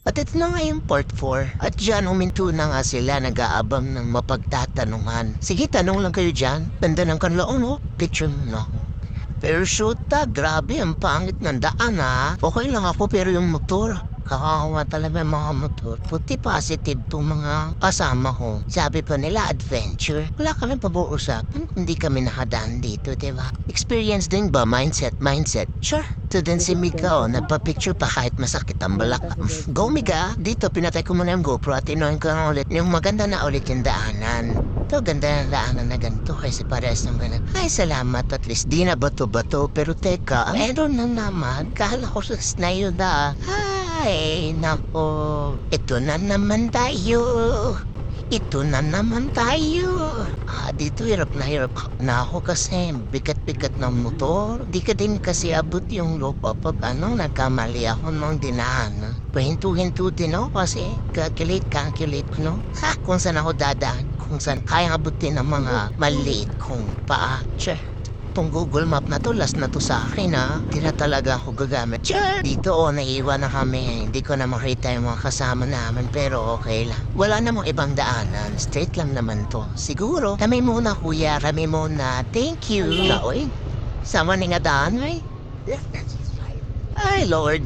At ito na nga yung part 4. At dyan huminto na nga sila nag-aabang ng mapagtatanungan. Sige, tanong lang kayo dyan. Ganda ng kanlaon, oh. Picture mo na. Pero shoot grabe ang pangit ng daan ha. Okay lang ako pero yung motor, kakawa talaga yung mga motor. Puti positive tong mga kasama ko. Sabi pa nila adventure. Wala kami pag-uusapan, hindi kami nakadaan dito, diba? Experience din ba? Mindset. Sure. Ito din si Mika, oh, nagpa-picture pa kahit masakit ang balak. Go Mika! Dito, pinatay ko muna yung GoPro at inuhin ko na ulit yung maganda na ulit yung daanan. Ito, ganda ng daanan na ganito kasi parehas ng ganun. Ay, salamat. At least di na bato-bato. Pero teka, meron na naman. Kala ko sa snayo na. Ay, nako. Ito na naman tayo. Ito na naman tayo. Dito hirap na ako kasi bigat-bigat ng motor. Di ka din kasi abot yung lupa pag nagkamali ako nung dinaan. Pahinto-hinto din ako kasi calculate, no? Kung saan ako dadaan, kung saan kaya abutin ng mga maliit kong paa. Sure. Itong Google Map na to, last na to sa akin ha. Di na talaga ako gagamit. Sure! Dito naiiwan na kami. Hindi ko na makita yung mga kasama namin pero okay lang. Wala namang ibang daanan. Straight lang naman to. Siguro, kami muna kuya, kami muna. Thank you. Oy, sama ni nga daan, ay. Ay, Lord.